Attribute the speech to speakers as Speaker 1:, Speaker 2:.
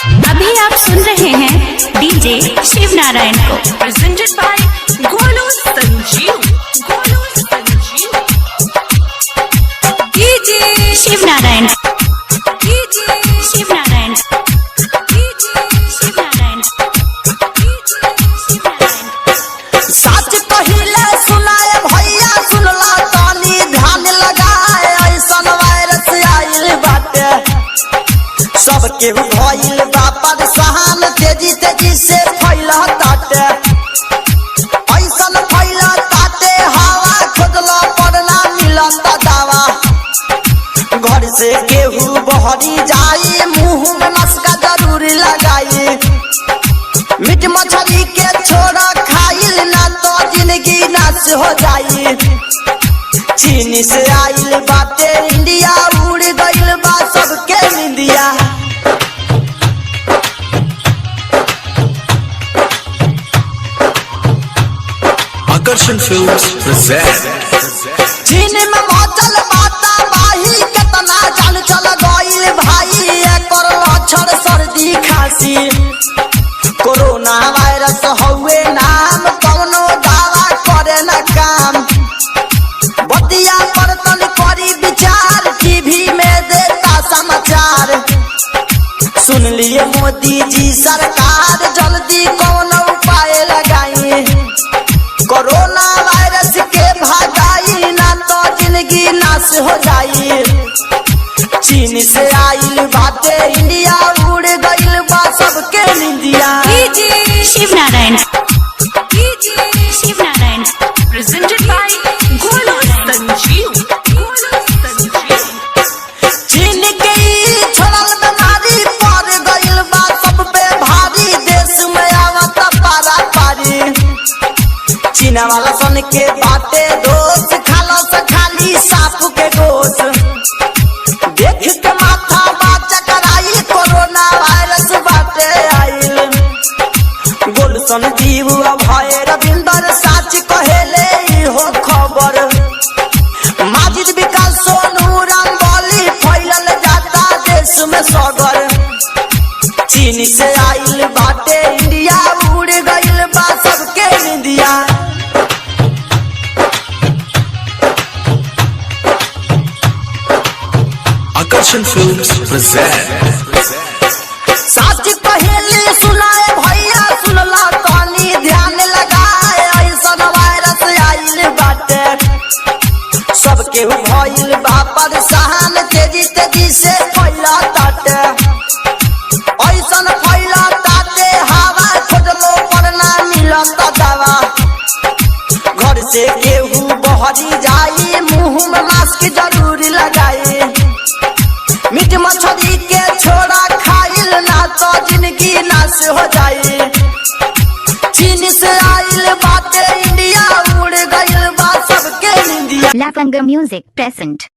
Speaker 1: अभी आप सुन रहे हैं डीजे शिव नारायण को,
Speaker 2: presented by Golu Sanjeev.
Speaker 1: DJ Shiv Narayan, DJ Shiv Narayan, DJ Shiv Narayan, DJ Shiv Narayan.
Speaker 3: सच कहिले सुनाए भैया सुनला तानी ध्यान लगाए ऐसन वायरस आइल बाटे सबके भइल बा परेशान तेजी तेजी से फैला ताटे ऐसन फैला ताटे हवा खोदला पड़ना मिलता दावा घर से केहू बहरी जाई मुंह में मस्का जरूर लगाई मीट मछली के छोड़ा खाइल ना तो जिंदगी नाश हो जाई चीन से आइल बाटे इंडिया उड़ गइल बा सबके निंदिया
Speaker 4: Akarshan Films present
Speaker 3: चीन में मचल बाता बाही केतना जान चल गइल भाई एकर लक्षण सर्दी खांसी कोरोना वायरस हउए नाम कौनो दावा करे न काम बतिया पर तन करी विचार टीवी में देता समाचार सुन लिए मोदी जी सरकार जल्दी कौन उपाय लगाई कोरोना वायरस के भागाई ना तो जिंदगी नाश हो जाई चीन से आइल बाटे इंडिया उड़ गइल बा सबके निंदिया
Speaker 1: DJ Shiv Narayan, DJ Shiv Narayan,
Speaker 2: presented by Golu Sanjeev.
Speaker 3: चीन के ई छोड़ल बीमारी पड़ गइल बा सब पे भारी देश में आवत पारा पारी चीन वाला सन के बाटे दोस्त खालो से खाली साफ के गोश देख के माथा बात कराई कोरोना वायरस बाटे आइल गोल सन जीव भय रविंदर साच कहेले इहो खबर माजिद विकास सोनू रंगोली फैलल जाता देश में सगर चीन से आइल बाटे इंडिया उड़ गइल बा सबके निंदिया
Speaker 4: Akarshan Films present
Speaker 3: सच कहेली सुनाए भैया सुनला तानी ध्यान लगाए ऐसन वायरस आइल बाटे सबके भइल बा परेशान तेजी तेजी से फैला ताटे ऐसन फैला ताटे हवा खोजलो पड़ना मिलता दावा घर से केहू बहरी जाई मुंह में मास्क जरूर लगाई मीट मछली के छोड़ा खाइल ना तो जिंदगी नाश हो जाई चीन से आइल बाटे इंडिया उड़ गइल बा सबके निंदिया
Speaker 5: Lapanga Music present